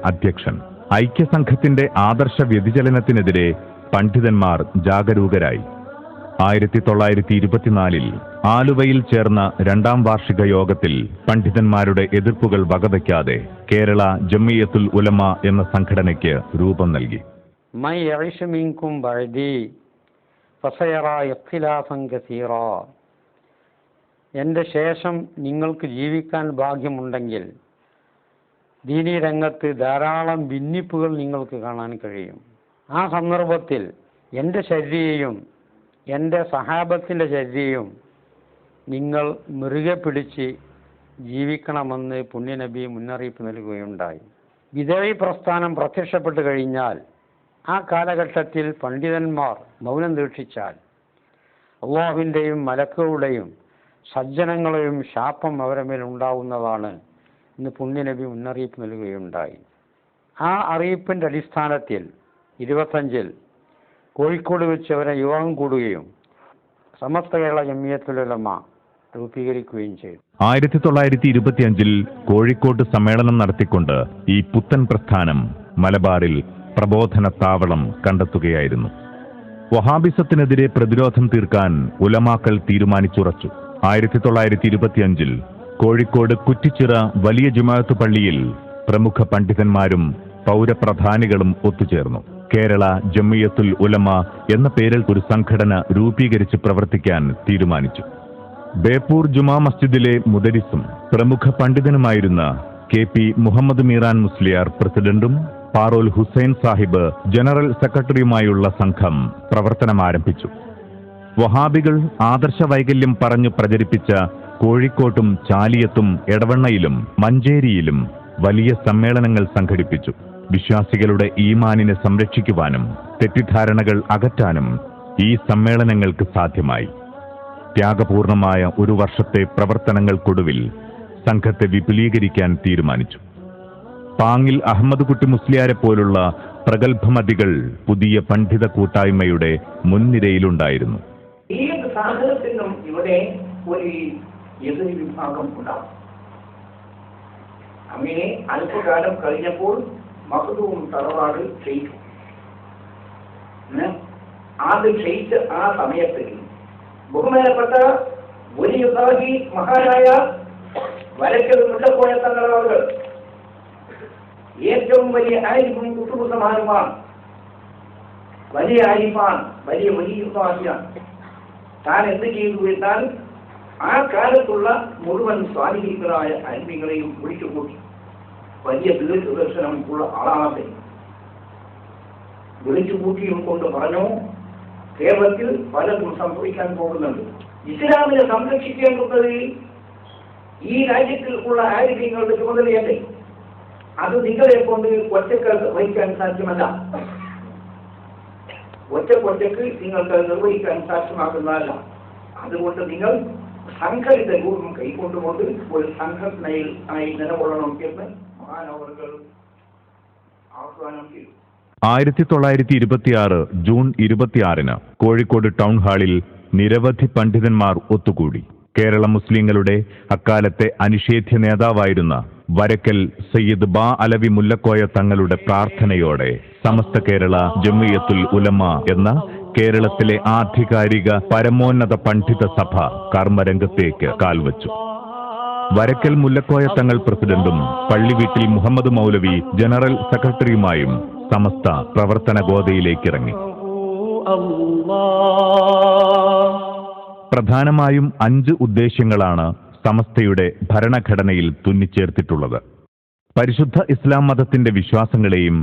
അധ്യക്ഷൻ. ഐക്യസംഘത്തിന്റെ ആദർശ വ്യതിചലനത്തിനെതിരെ പണ്ഡിതന്മാർ ജാഗരൂകരായി. 1924 ആലുവയിൽ ചേർന്ന 2ാം വാർഷിക യോഗത്തിൽ പണ്ഡിതന്മാരുടെ എതിർപ്പുകൾ വകവയ്ക്കാതെ കേരള ജംഇയ്യത്തുൽ ഉലമ എന്ന സംഘടനയ്ക്ക് രൂപം നൽകി. എൻ്റെ ശേഷം നിങ്ങൾക്ക് ജീവിക്കാൻ ഭാഗ്യമുണ്ടെങ്കിൽ ദീനീ രംഗത്ത് ധാരാളം ഭിന്നിപ്പുകൾ നിങ്ങൾക്ക് കാണാൻ കഴിയും. ആ സന്ദർഭത്തിൽ എൻ്റെ ശരീരയും എൻ്റെ സഹാബത്തിൻ്റെ ശരീരയും നിങ്ങൾ മുറുകെ പിടിച്ച് ജീവിക്കണമെന്ന് പുണ്യനബി മുന്നറിയിപ്പ് നൽകുകയുണ്ടായി. വിധേയ പ്രസ്ഥാനം പ്രത്യക്ഷപ്പെട്ടു കഴിഞ്ഞാൽ ആ കാലഘട്ടത്തിൽ പണ്ഡിതന്മാർ മൗനം ദീക്ഷിച്ചാൽ അള്ളാഹുവിൻ്റെയും മലക്കുകളുടെയും സജ്ജനങ്ങളെയും ശാപം അവരുടെ മേൽ ഉണ്ടാവുന്നതാണ് എന്ന് പുണ്യനബി മുന്നറിയിപ്പ് നൽകുകയുണ്ടായി. ആ അറിയിപ്പിൻ്റെ അടിസ്ഥാനത്തിൽ 25 കോഴിക്കോട് വെച്ച് അവരെ യോഗം കൂടുകയും സമസ്ത കേരള ജംഇയ്യത്തുൽ ഉലമ രൂപീകരിക്കുകയും ചെയ്തു. 1925 കോഴിക്കോട് സമ്മേളനം നടത്തിക്കൊണ്ട് ഈ പുത്തൻ പ്രസ്ഥാനം മലബാറിൽ പ്രബോധന താവളം കണ്ടെത്തുകയായിരുന്നു. വഹാബിസത്തിനെതിരെ പ്രതിരോധം തീർക്കാൻ ഉലമാക്കൾ തീരുമാനിച്ചുറച്ചു. 1925 കോഴിക്കോട് കുറ്റിച്ചിറ വലിയ ജുമാഅത്ത് പള്ളിയിൽ പ്രമുഖ പണ്ഡിതന്മാരും പൗരപ്രധാനികളും ഒത്തുചേർന്നു. കേരള ജംഇയ്യത്തുൽ ഉലമ എന്ന പേരിൽ ഒരു സംഘടന രൂപീകരിച്ച് പ്രവർത്തിക്കാൻ തീരുമാനിച്ചു. ബേപ്പൂർ ജുമാ മസ്ജിദിലെ മുദരിസും പ്രമുഖ പണ്ഡിതനുമായിരുന്ന KP മുഹമ്മദ് മീറാൻ മുസ്ലിയാർ പ്രസിഡന്റും പാറോൽ ഹുസൈൻ സാഹിബ് ജനറൽ സെക്രട്ടറിയുമായുള്ള സംഘം പ്രവർത്തനമാരംഭിച്ചു. വഹാബികൾ ആദർശ വൈകല്യം പറഞ്ഞു പ്രചരിപ്പിച്ച കോഴിക്കോട്ടും ചാലിയത്തും എടവണ്ണയിലും മഞ്ചേരിയിലും വലിയ സമ്മേളനങ്ങൾ സംഘടിപ്പിച്ചു. വിശ്വാസികളുടെ ഈമാനിനെ സംരക്ഷിക്കുവാനും തെറ്റിദ്ധാരണകൾ അകറ്റാനും ഈ സമ്മേളനങ്ങൾക്ക് സാധ്യമായി. ത്യാഗപൂർണമായ ഒരു വർഷത്തെ പ്രവർത്തനങ്ങൾക്കൊടുവിൽ സംഘത്തെ വിപുലീകരിക്കാൻ തീരുമാനിച്ചു. പാങ്ങിൽ അഹമ്മദ് കുട്ടി മുസ്ലിയാരെ പോലുള്ള പ്രഗത്ഭമതികൾ പുതിയ പണ്ഡിത കൂട്ടായ്മയുടെ മുൻനിരയിലുണ്ടായിരുന്നു. ഈ സാധനത്തിനും ഇവിടെ ഒരു എതിർ വിഭാഗം ഉണ്ടാവും. അങ്ങനെ അല്പകാലം കഴിഞ്ഞപ്പോൾ മഹദൂം തറവാട് ക്ഷയിച്ചു. അത് ക്ഷയിച്ച ആ സമയത്ത് ബഹുമാനപ്പെട്ട വലിയ മഹാനായ വരക്കൽ മുല്ലക്കോയ തങ്ങളാളുകൾ ഏറ്റവും വലിയ ആരിഫും കുത്തുബു സമാനുമാണ്. വലിയ ആരിഫാണ്, വലിയ വലിയാണ്. താൻ എന്ത് ചെയ്തു എന്നാൽ ആ കാലത്തുള്ള മുഴുവൻ സ്വാധീനികളായ അന്മികളെയും വിളിച്ചുകൂട്ടി. വലിയ ദീർഘദർശനം ഉള്ള ആളാണത്തെ. വിളിച്ചുകൂട്ടിയും കൊണ്ട് പറഞ്ഞു, കേരളത്തിൽ പലതും സംഭവിക്കാൻ പോകുന്നുണ്ട്. ഇസ്ലാമിനെ സംരക്ഷിക്കേണ്ടുന്നത് ഈ രാജ്യത്തിൽ ഉള്ള ആരിഫ്യങ്ങളുടെ ചുമതലയല്ലേ. അത് നിങ്ങളെ കൊണ്ട് ഒറ്റക്ക് വഹിക്കാൻ സാധ്യമല്ല. ഒറ്റക്ക് നിങ്ങൾക്ക് നിർവഹിക്കാൻ സാധ്യമാകുന്നതല്ല. അതുകൊണ്ട് നിങ്ങൾ സംഘടിത രൂപം കൈക്കൊണ്ടുകൊണ്ട് ഒരു സംഘടനയിൽ ആയി നിലകൊള്ളണം എന്ന് മഹാനവറുകൾ ആഹ്വാനം ചെയ്തു. 1926 ജൂൺ 26 കോഴിക്കോട് ടൗൺ ഹാളിൽ നിരവധി പണ്ഡിതന്മാർ ഒത്തുകൂടി. കേരള മുസ്ലിങ്ങളുടെ അക്കാലത്തെ അനിഷേധ്യ നേതാവായിരുന്ന വരക്കൽ സയ്യിദ് ബാ അലവി മുല്ലക്കോയ തങ്ങളുടെ പ്രാർത്ഥനയോടെ സമസ്ത കേരള ജംഇയ്യത്തുൽ ഉലമ എന്ന കേരളത്തിലെ ആധികാരിക പരമോന്നത പണ്ഡിത സഭ കർമ്മരംഗത്തേക്ക് കാൽവച്ചു. വരക്കൽ മുല്ലക്കോയ തങ്ങൾ പ്രസിഡന്റും പള്ളിവീട്ടിൽ മുഹമ്മദ് മൗലവി ജനറൽ സെക്രട്ടറിയുമായും സമസ്ത പ്രവർത്തന ഗോതയിലേക്കിറങ്ങി. പ്രധാനമായും 5 ഉദ്ദേശ്യങ്ങളാണ് സമസ്തയുടെ ഭരണഘടനയിൽ തുന്നിച്ചേർത്തിട്ടുള്ളത്. പരിശുദ്ധ ഇസ്ലാം മതത്തിന്റെ വിശ്വാസങ്ങളെയും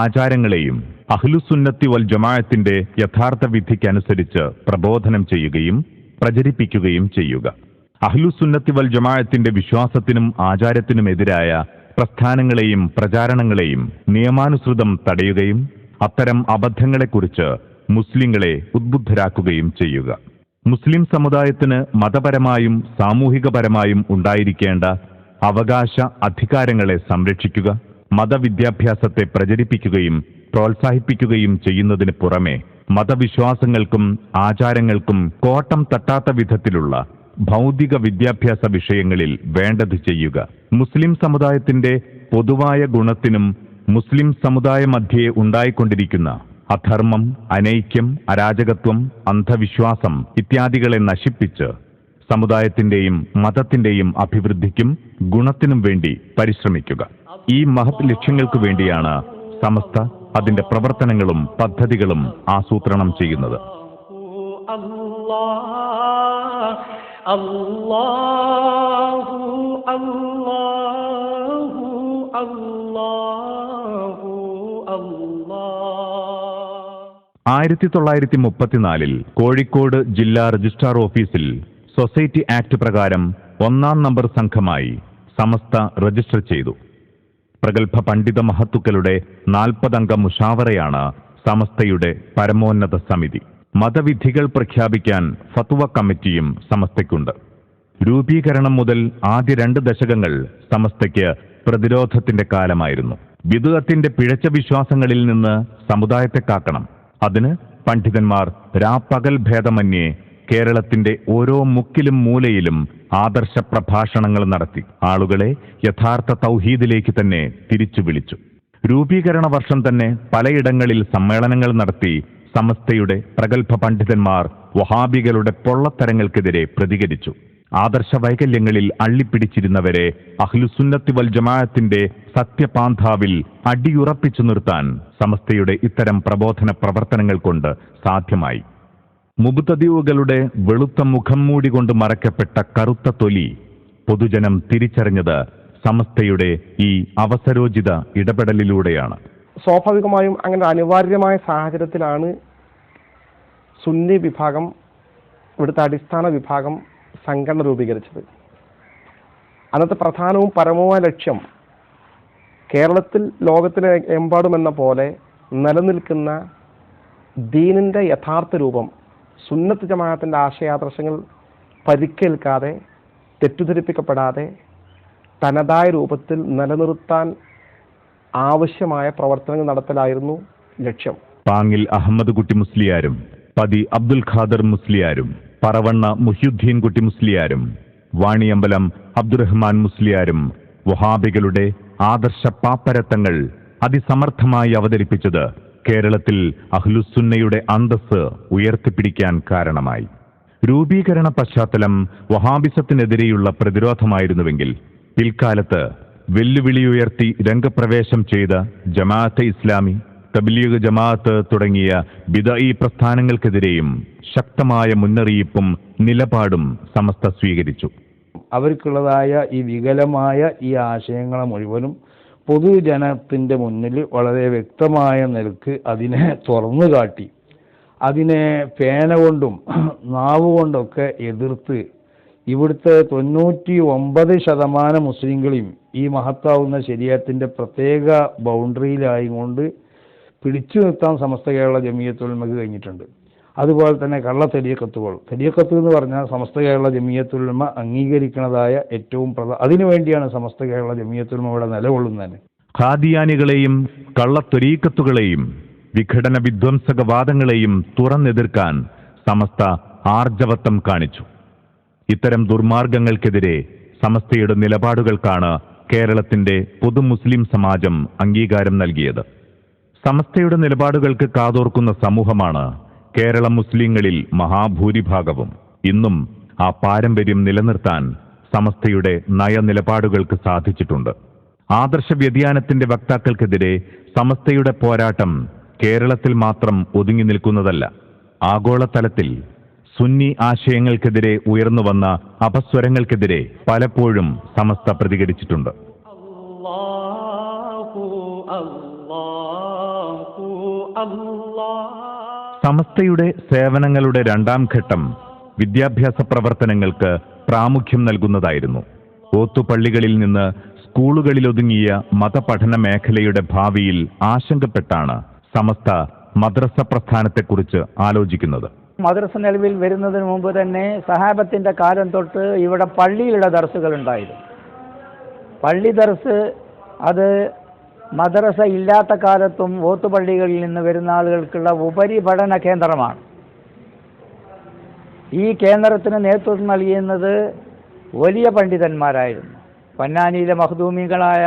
ആചാരങ്ങളെയും അഹ്ലുസുന്നത്തി വൽ ജമാഅത്തിന്റെ യഥാർത്ഥ വിധിക്കനുസരിച്ച് പ്രബോധനം ചെയ്യുകയും പ്രചരിപ്പിക്കുകയും ചെയ്യുക. അഹ്ലുസുന്നത്തി വൽ ജമാഅത്തിന്റെ വിശ്വാസത്തിനും ആചാരത്തിനുമെതിരായ പ്രസ്ഥാനങ്ങളെയും പ്രചാരണങ്ങളെയും നിയമാനുസൃതം തടയുകയും അത്തരം അബദ്ധങ്ങളെക്കുറിച്ച് മുസ്ലിങ്ങളെ ഉദ്ബുദ്ധരാക്കുകയും ചെയ്യുക. മുസ്ലിം സമുദായത്തിന് മതപരമായും സാമൂഹികപരമായും ഉണ്ടായിരിക്കേണ്ട അവകാശ അധികാരങ്ങളെ സംരക്ഷിക്കുക. മതവിദ്യാഭ്യാസത്തെ പ്രചരിപ്പിക്കുകയും പ്രോത്സാഹിപ്പിക്കുകയും ചെയ്യുന്നതിന് പുറമെ മതവിശ്വാസങ്ങൾക്കും ആചാരങ്ങൾക്കും കോട്ടം തട്ടാത്ത വിധത്തിലുള്ള ഭൗതിക വിദ്യാഭ്യാസ വിഷയങ്ങളിൽ വേണ്ടത് ചെയ്യുക. മുസ്ലിം സമുദായത്തിന്റെ പൊതുവായ ഗുണത്തിനും മുസ്ലിം സമുദായ മധ്യേ ഉണ്ടായിക്കൊണ്ടിരിക്കുന്ന അധർമ്മം, അനൈക്യം, അരാജകത്വം, അന്ധവിശ്വാസം ഇത്യാദികളെ നശിപ്പിച്ച് സമുദായത്തിന്റെയും മതത്തിന്റെയും അഭിവൃദ്ധിക്കും ഗുണത്തിനും വേണ്ടി പരിശ്രമിക്കുക. ഈ മഹത് ലക്ഷ്യങ്ങൾക്കു വേണ്ടിയാണ് സമസ്ത അതിന്റെ പ്രവർത്തനങ്ങളും പദ്ധതികളും ആസൂത്രണം ചെയ്യുന്നത്. അല്ലാഹു അല്ലാഹു അല്ലാഹു അല്ലാഹു 1934 കോഴിക്കോട് ജില്ലാ രജിസ്ട്രാർ ഓഫീസിൽ സൊസൈറ്റി ആക്ട് പ്രകാരം 1-ാം നമ്പർ സംഘമായി സമസ്ത രജിസ്റ്റർ ചെയ്തു. പ്രഗത്ഭ പണ്ഡിത മഹത്തുക്കളുടെ 40 അംഗ മുഷാവറയാണ് സമസ്തയുടെ പരമോന്നത സമിതി. മതവിധികൾ പ്രഖ്യാപിക്കാൻ ഫത്വ കമ്മിറ്റിയും സമസ്തയ്ക്കുണ്ട്. രൂപീകരണം മുതൽ ആദ്യ 2 ദശകങ്ങൾ സമസ്തയ്ക്ക് പ്രതിരോധത്തിന്റെ കാലമായിരുന്നു. ബിദ്അത്തിന്റെ പിഴച്ച വിശ്വാസങ്ങളിൽ നിന്ന് സമുദായത്തെ കാക്കണം. അതിന് പണ്ഡിതന്മാർ രാപ്പകൽ ഭേദമന്യേ കേരളത്തിന്റെ ഓരോ മുക്കിലും മൂലയിലും ആദർശ പ്രഭാഷണങ്ങൾ നടത്തി ആളുകളെ യഥാർത്ഥ തൗഹീദിലേക്ക് തന്നെ തിരിച്ചു വിളിച്ചു. രൂപീകരണ വർഷം തന്നെ പലയിടങ്ങളിൽ സമ്മേളനങ്ങൾ നടത്തി സമസ്തയുടെ പ്രഗത്ഭ പണ്ഡിതന്മാർ വഹാബികളുടെ പൊള്ളത്തരങ്ങൾക്കെതിരെ പ്രതികരിച്ചു. ആദർശ വൈകല്യങ്ങളിൽ അള്ളിപ്പിടിച്ചിരുന്നവരെ അഹ്ലുസുന്നത്തി വൽ ജമാഅത്തിന്റെ സത്യപാന്താവിൽ അടിയുറപ്പിച്ചു നിർത്താൻ സമസ്തയുടെ ഇത്തരം പ്രബോധന പ്രവർത്തനങ്ങൾ കൊണ്ട് സാധ്യമായി. മുബ്തദിഉകളുടെ വെളുത്ത മുഖം മൂടി കൊണ്ട് മറയ്ക്കപ്പെട്ട കറുത്ത തൊലി പൊതുജനം തിരിച്ചറിഞ്ഞത് സമസ്തയുടെ ഈ അവസരോചിത ഇടപെടലിലൂടെയാണ്. സ്വാഭാവികമായും അങ്ങനെ അനിവാര്യമായ സാഹചര്യത്തിലാണ് സുന്നി വിഭാഗം, ഇവിടുത്തെ അടിസ്ഥാന വിഭാഗം സംഘടന രൂപീകരിച്ചത്. അന്നത്തെ പ്രധാനവും പരമവുമായ ലക്ഷ്യം കേരളത്തിൽ ലോകത്തിലെ എമ്പാടുമെന്ന പോലെ നിലനിൽക്കുന്ന ദീനിൻ്റെ യഥാർത്ഥ രൂപം, സുന്നത്ത് ജമാഅത്തിൻ്റെ ആശയാദർശങ്ങൾ പരിക്കേൽക്കാതെ, തെറ്റിദ്ധരിപ്പിക്കപ്പെടാതെ തനതായ രൂപത്തിൽ നിലനിർത്താൻ ആവശ്യമായ പ്രവർത്തനങ്ങൾ നടത്തലായിരുന്നു ലക്ഷ്യം. പാങ്ങിൽ അഹമ്മദ് കുട്ടി മുസ്ലിയാരും പതി അബ്ദുൽ ഖാദർ മുസ്ലിയാരും പറവണ്ണ മുഹ്യുദ്ദീൻ കുട്ടി മുസ്ലിയാരും വാണിയമ്പലം അബ്ദുറഹ്മാൻ മുസ്ലിയാരും വഹാബികളുടെ ആദർശ പാപ്പരത്തങ്ങൾ അതിസമർത്ഥമായി അവതരിപ്പിച്ചത് കേരളത്തിൽ അഹ്ലുസുന്നയുടെ അന്തസ്സ് ഉയർത്തിപ്പിടിക്കാൻ കാരണമായി. രൂപീകരണ പശ്ചാത്തലം വഹാബിസത്തിനെതിരെയുള്ള പ്രതിരോധമായിരുന്നുവെങ്കിൽ പിൽക്കാലത്ത് വെല്ലുവിളിയുയർത്തി രംഗപ്രവേശം ചെയ്ത ജമാഅത്തെ ഇസ്ലാമി, തബ്ലീഗ് ജമാഅത്ത് തുടങ്ങിയ ബിദ്അഈ പ്രസ്ഥാനങ്ങൾക്കെതിരെയും ശക്തമായ മുന്നറിയിപ്പും നിലപാടും സമസ്ത സ്വീകരിച്ചു. അവർക്കുള്ളതായ ഈ വികലമായ ഈ ആശയങ്ങളെ മുഴുവനും പൊതുജനത്തിൻ്റെ മുന്നിൽ വളരെ വ്യക്തമായ നിലക്ക് അതിനെ തുറന്നു കാട്ടി, അതിനെ പേന കൊണ്ടും നാവ് കൊണ്ടൊക്കെ എതിർത്ത് ഇവിടുത്തെ 99% മുസ്ലിങ്ങളെയും ഈ മഹത്താവുന്ന ശരീഅത്തിൻ്റെ പ്രത്യേക ബൗണ്ടറിയിലായിക്കൊണ്ട് പിടിച്ചു നിർത്താൻ സമസ്ത കേരള ജമിയത്തുൽ ഉലമക്ക് കഴിഞ്ഞിട്ടുണ്ട്. അതുപോലെ തന്നെ കള്ള തരീഖത്ത് എന്ന് പറഞ്ഞാൽ സമസ്ത കേരള ജമിയത്തുൽ ഉലമ അംഗീകരിക്കുന്നതായ ഏറ്റവും അതിനുവേണ്ടിയാണ് സമസ്ത കേരള ജമിയത്തുൽ ഉലമ ഇവിടെ നിലകൊള്ളുന്നത്. ഖാദിയാനികളെയും കള്ളത്വരീക്കത്തുകളെയും വിഘടന വിധ്വംസകവാദങ്ങളെയും തുറന്നെതിർക്കാൻ സമസ്ത ആർജവത്വം കാണിച്ചു. ഇത്തരം ദുർമാർഗങ്ങൾക്കെതിരെ സമസ്തയുടെ നിലപാടുകൾക്കാണ് കേരളത്തിന്റെ പൊതു മുസ്ലിം സമാജം അംഗീകാരം നൽകിയത്. സമസ്തയുടെ നിലപാടുകൾക്ക് കാതോർക്കുന്ന സമൂഹമാണ് കേരള മുസ്ലിങ്ങളിൽ മഹാഭൂരിഭാഗവും. ഇന്നും ആ പാരമ്പര്യം നിലനിർത്താൻ സമസ്തയുടെ നയനിലപാടുകൾക്ക് സാധിച്ചിട്ടുണ്ട്. ആദർശ വ്യതിയാനത്തിന്റെ വക്താക്കൾക്കെതിരെ സമസ്തയുടെ പോരാട്ടം കേരളത്തിൽ മാത്രം ഒതുങ്ങി നിൽക്കുന്നതല്ല. ആഗോളതലത്തിൽ സുന്നി ആശയങ്ങൾക്കെതിരെ ഉയർന്നുവന്ന അപസ്വരങ്ങൾക്കെതിരെ പലപ്പോഴും സമസ്ത പ്രതികരിച്ചിട്ടുണ്ട്. സമസ്തയുടെ സേവനങ്ങളുടെ 2ാം ഘട്ടം വിദ്യാഭ്യാസ പ്രവർത്തനങ്ങൾക്ക് പ്രാമുഖ്യം നൽകുന്നതായിരുന്നു. ഓത്തുപള്ളികളിൽ നിന്ന് സ്കൂളുകളിലൊതുങ്ങിയ മതപഠന മേഖലയുടെ ഭാവിയിൽ ആശങ്കപ്പെട്ടാണ് സമസ്ത മദ്രസ പ്രസ്ഥാനത്തെക്കുറിച്ച് ആലോചിക്കുന്നത്. മദ്രസ നിലവിൽ വരുന്നതിന് മുമ്പ് തന്നെ സഹാബത്തിന്റെ കാലം തൊട്ട് ഇവിടെ പള്ളിയുടെ ദർസുകൾ ഉണ്ടായിരുന്നു. പള്ളി ദർസ് അത് മദ്രസ ഇല്ലാത്ത കാലത്തും ഓത്തുപള്ളികളിൽ നിന്ന് വരുന്ന ആളുകൾക്കുള്ള ഉപരിപഠന കേന്ദ്രമാണ്. ഈ കേന്ദ്രത്തിന് നേതൃത്വം നൽകിയിരുന്നത് വലിയ പണ്ഡിതന്മാരായിരുന്നു. പൊന്നാനിയിലെ മഖ്ദൂമികളായ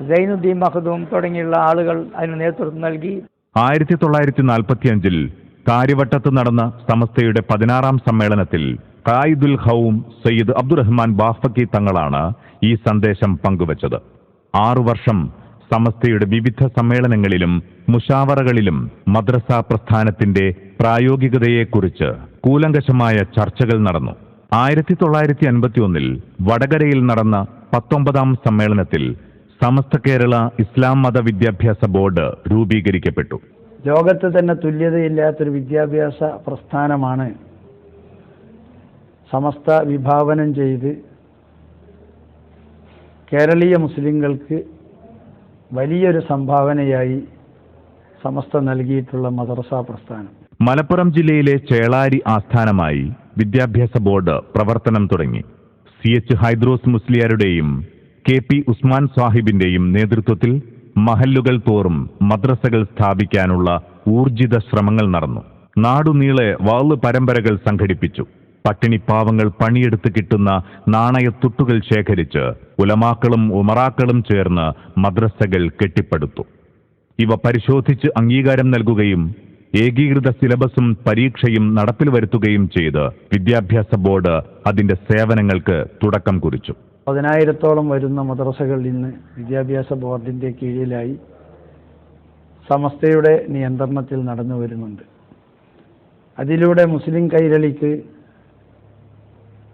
സൈനുദ്ദീൻ മഖ്ദൂം തുടങ്ങിയുള്ള ആളുകൾ അതിന് നേതൃത്വം നൽകി. 1945 കാര്യവട്ടത്ത് നടന്ന സമസ്തയുടെ 16-ാം സമ്മേളനത്തിൽ ഖായിദുൽ ഖൗം സയ്യിദ് അബ്ദുറഹ്മാൻ ബാഫക്കി തങ്ങളാണ് ഈ സന്ദേശം പങ്കുവച്ചത്. 6 വർഷം സമസ്തയുടെ വിവിധ സമ്മേളനങ്ങളിലും മുഷാവറകളിലും മദ്രസ പ്രസ്ഥാനത്തിന്റെ പ്രായോഗികതയെക്കുറിച്ച് കൂലങ്കഷമായ ചർച്ചകൾ നടന്നു. 1951 വടകരയിൽ നടന്ന 19-ാം സമ്മേളനത്തിൽ സമസ്ത കേരള ഇസ്ലാം മത വിദ്യാഭ്യാസ ബോർഡ് രൂപീകരിക്കപ്പെട്ടു. ലോകത്ത് തന്നെ തുല്യതയില്ലാത്തൊരു വിദ്യാഭ്യാസ പ്രസ്ഥാനമാണ് സമസ്ത വിഭാവനം ചെയ്ത് കേരളീയ മുസ്ലിങ്ങൾക്ക് വലിയൊരു സംഭാവനയായി സമസ്ത നൽകിയിട്ടുള്ള മദ്രസ പ്രസ്ഥാനം. മലപ്പുറം ജില്ലയിലെ ചേളാരി ആസ്ഥാനമായി വിദ്യാഭ്യാസ ബോർഡ് പ്രവർത്തനം തുടങ്ങി. CH ഹൈദ്രോസ് മുസ്ലിയാരുടെയും KP ഉസ്മാൻ സാഹിബിന്റെയും നേതൃത്വത്തിൽ മഹല്ലുകൾ തോറും മദ്രസകൾ സ്ഥാപിക്കാനുള്ള ഊർജിത ശ്രമങ്ങൾ നടന്നു. നാടുനീളെ വാള് പരമ്പരകൾ സംഘടിപ്പിച്ചു. പട്ടിണിപ്പാവങ്ങൾ പണിയെടുത്ത് കിട്ടുന്ന നാണയത്തുട്ടുകൾ ശേഖരിച്ച് ഉലമാക്കളും ഉമറാക്കളും ചേർന്ന് മദ്രസകൾ കെട്ടിപ്പടുത്തു. ഇവ പരിശോധിച്ച് അംഗീകാരം നൽകുകയും ഏകീകൃത സിലബസും പരീക്ഷയും നടപ്പിൽ വരുത്തുകയും ചെയ്ത് വിദ്യാഭ്യാസ ബോർഡ് അതിന്റെ സേവനങ്ങൾക്ക് തുടക്കം കുറിച്ചു. 10,000-ഓളം വരുന്ന മദ്രസകൾ ഇന്ന് വിദ്യാഭ്യാസ ബോർഡിന്റെ കീഴിലായി സമസ്തയുടെ നിയന്ത്രണത്തിൽ നടന്നു വരുന്നുണ്ട്. അതിലൂടെ മുസ്ലിം കൈരളിക്ക്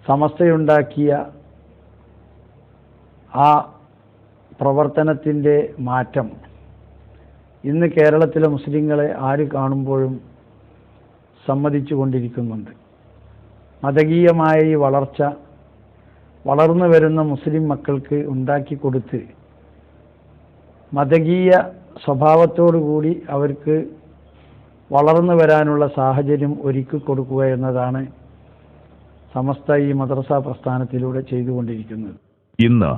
സമസ്തയുണ്ടാക്കിയ ആ പ്രവർത്തനത്തിൻ്റെ മാറ്റം ഇന്ന് കേരളത്തിലെ മുസ്ലിങ്ങളെ ആര് കാണുമ്പോഴും സമ്മതിച്ചു കൊണ്ടിരിക്കുന്നുണ്ട്. മതകീയമായ ഈ വളർച്ച വളർന്നു വരുന്ന മുസ്ലിം മക്കൾക്ക് ഉണ്ടാക്കി കൊടുത്ത് മതകീയ സ്വഭാവത്തോടുകൂടി അവർക്ക് വളർന്നു വരാനുള്ള സാഹചര്യം ഒരുക്കി കൊടുക്കുക എന്നതാണ് സമസ്ത ഈ മദ്രസ പ്രസ്ഥാനത്തിലൂടെ ചെയ്തുകൊണ്ടിരിക്കുന്നത്. ഇന്ന്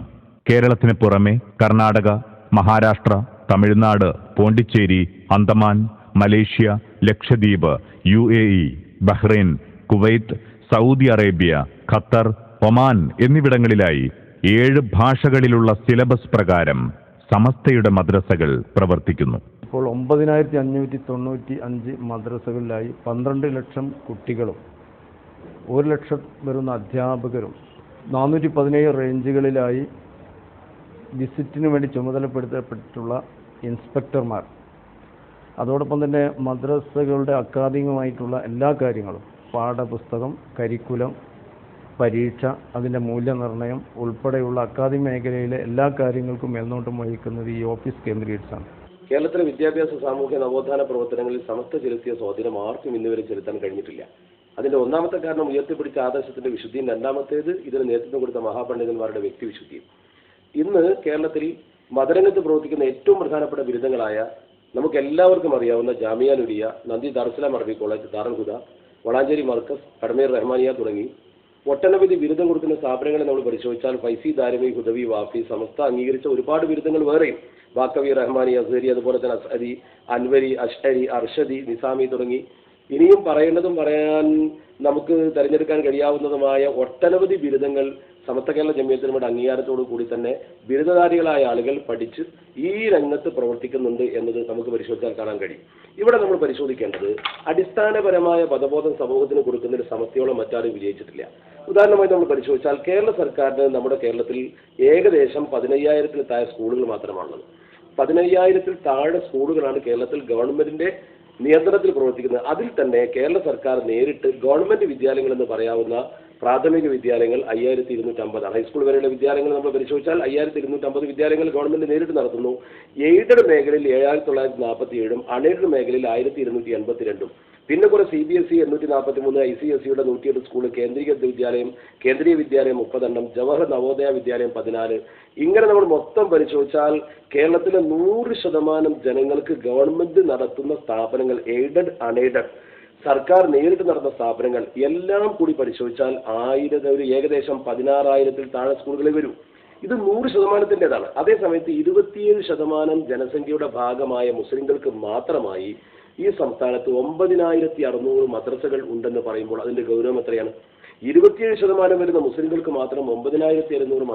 കേരളത്തിന് പുറമെ Karnataka, Maharashtra, Tamil Nadu, Pondicherry, Andaman, Malaysia, Lakshadweep, UAE, Bahrain, Kuwait, Saudi Arabia, Qatar, Oman എന്നിവിടങ്ങളിലായി 7 ഭാഷകളിലുള്ള സിലബസ് പ്രകാരം സമസ്തയുടെ മദ്രസകൾ പ്രവർത്തിക്കുന്നു. ഇപ്പോൾ 9,595 മദ്രസകളിലായി 12 ലക്ഷം കുട്ടികളും 1 ലക്ഷം വരുന്ന അധ്യാപകരും 417 റേഞ്ചുകളിലായി വിസിറ്റിന് വേണ്ടി ചുമതലപ്പെടുത്തപ്പെട്ടിട്ടുള്ള ഇൻസ്പെക്ടർമാർ, അതോടൊപ്പം തന്നെ മദ്രസകളുടെ അക്കാദമികമായിട്ടുള്ള എല്ലാ കാര്യങ്ങളും പാഠപുസ്തകം, കരിക്കുലം, പരീക്ഷ, അതിൻ്റെ മൂല്യനിർണ്ണയം ഉൾപ്പെടെയുള്ള അക്കാദമിക മേഖലയിലെ എല്ലാ കാര്യങ്ങൾക്കും മേൽനോട്ടം വഹിക്കുന്നത് ഈ ഓഫീസ് കേന്ദ്രീകരിച്ചാണ്. കേരളത്തിലെ വിദ്യാഭ്യാസ സാമൂഹ്യ നവോത്ഥാന പ്രവർത്തനങ്ങളിൽ സമസ്ത ചെലുത്തിയ സ്വാധീനം ആർക്കും ഇന്നുവരെ ചെലുത്താൻ കഴിഞ്ഞിട്ടില്ല. അതിന്റെ ഒന്നാമത്തെ കാരണം ഉയർത്തിപ്പിടിച്ച ആദർശത്തിന്റെ വിശുദ്ധിയും, രണ്ടാമത്തേത് ഇതിന് നേതൃത്വം കൊടുത്ത മഹാപണ്ഡിതന്മാരുടെ വ്യക്തിവിശുദ്ധിയും. ഇന്ന് കേരളത്തിൽ മതരംഗത്ത് പ്രവർത്തിക്കുന്ന ഏറ്റവും പ്രധാനപ്പെട്ട ബിരുദങ്ങളായ നമുക്ക് എല്ലാവർക്കും അറിയാവുന്ന ജാമിയ നുരിയ, നന്ദി ദാറുസ്സലാം അറബി കോളേജ്, ദാറുൽ ഹുദ, വളാഞ്ചേരി മർക്കസ്, കടമേർ റഹ്മാനിയ തുടങ്ങി ഒട്ടനവധി ബിരുദം കൊടുക്കുന്ന സ്ഥാപനങ്ങളെ നമ്മൾ പരിശോധിച്ചാൽ ഫൈസി, ദാരിമി, ഹുദവി, വാഫി, സമസ്ത അംഗീകരിച്ച ഒരുപാട് ബിരുദങ്ങൾ വേറെയും, ബാക്കവി, റഹ്മാനി, അസ്ഹരി, അതുപോലെ തന്നെ അസ്ഹരി, അൻവരി, അഷ്അരി, അർഷദി, നിസാമി തുടങ്ങി ഇനിയും പറയേണ്ടതും പറയാൻ നമുക്ക് തിരഞ്ഞെടുക്കാൻ കഴിയാവുന്നതുമായ ഒട്ടനവധി ബിരുദങ്ങൾ സമസ്ത കേരള ജമിയത്തുലമയുടെ അംഗീകാരത്തോടു കൂടി തന്നെ ബിരുദധാരികളായ ആളുകൾ പഠിച്ച് ഈ രംഗത്ത് പ്രവർത്തിക്കുന്നുണ്ട് എന്നത് നമുക്ക് പരിശോധിച്ചാൽ കാണാൻ കഴിയും. ഇവിടെ നമ്മൾ പരിശോധിക്കേണ്ടത് അടിസ്ഥാനപരമായ പദബോധം സമൂഹത്തിന് കൊടുക്കുന്നതിൽ സമസ്തയോളം മറ്റാരും വിജയിച്ചിട്ടില്ല. ഉദാഹരണമായി നമ്മൾ പരിശോധിച്ചാൽ കേരള സർക്കാരിന് നമ്മുടെ കേരളത്തിൽ ഏകദേശം 15,000-ൽ താഴെ സ്കൂളുകൾ മാത്രമാണുള്ളത്. 15,000-ൽ താഴെ സ്കൂളുകളാണ് കേരളത്തിൽ ഗവൺമെന്റിന്റെ നിയന്ത്രണത്തിൽ പ്രവർത്തിക്കുന്നത്. അതിൽ തന്നെ കേരള സർക്കാർ നേരിട്ട് ഗവൺമെന്റ് വിദ്യാലയങ്ങൾ എന്ന് പറയാവുന്ന പ്രാഥമിക വിദ്യാലയങ്ങൾ 5,250 ഹൈസ്കൂൾ വരെയുള്ള വിദ്യാലയങ്ങൾ നമ്മൾ പരിശോധിച്ചാൽ 5,250 വിദ്യാലയങ്ങൾ ഗവൺമെന്റ് നേരിട്ട് നടത്തുന്നു. എയ്ഡഡ് മേഖലയിൽ 7,947, അൺഎയ്ഡഡ് മേഖലയിൽ 1,282. പിന്നെ കുറെ CBSE 843, ICSEയുടെ 108 സ്കൂൾ, കേന്ദ്രീയ വിദ്യാലയം 30 ജവഹർ നവോദയ വിദ്യാലയം 14. ഇങ്ങനെ നമ്മൾ മൊത്തം പരിശോധിച്ചാൽ കേരളത്തിലെ 100% ജനങ്ങൾക്ക് ഗവൺമെന്റ് നടത്തുന്ന സ്ഥാപനങ്ങൾ, എയ്ഡഡ്, അൺഎയ്ഡഡ്, സർക്കാർ നേരിട്ട് നടന്ന സ്ഥാപനങ്ങൾ എല്ലാം കൂടി പരിശോധിച്ചാൽ ഏകദേശം 16,000-ൽ താഴെ സ്കൂളുകളിൽ വരും. ഇത് 100%-ൻ്റെതാണ്. അതേസമയത്ത് 27% ജനസംഖ്യയുടെ ഭാഗമായ മുസ്ലിങ്ങൾക്ക് മാത്രമായി ഈ സംസ്ഥാനത്ത് 9,600 മദ്രസകൾ ഉണ്ടെന്ന് പറയുമ്പോൾ അതിന്റെ ഗൗരവം എത്രയാണ്? 27% വരുന്ന മുസ്ലിങ്ങൾക്ക് മാത്രം 9,600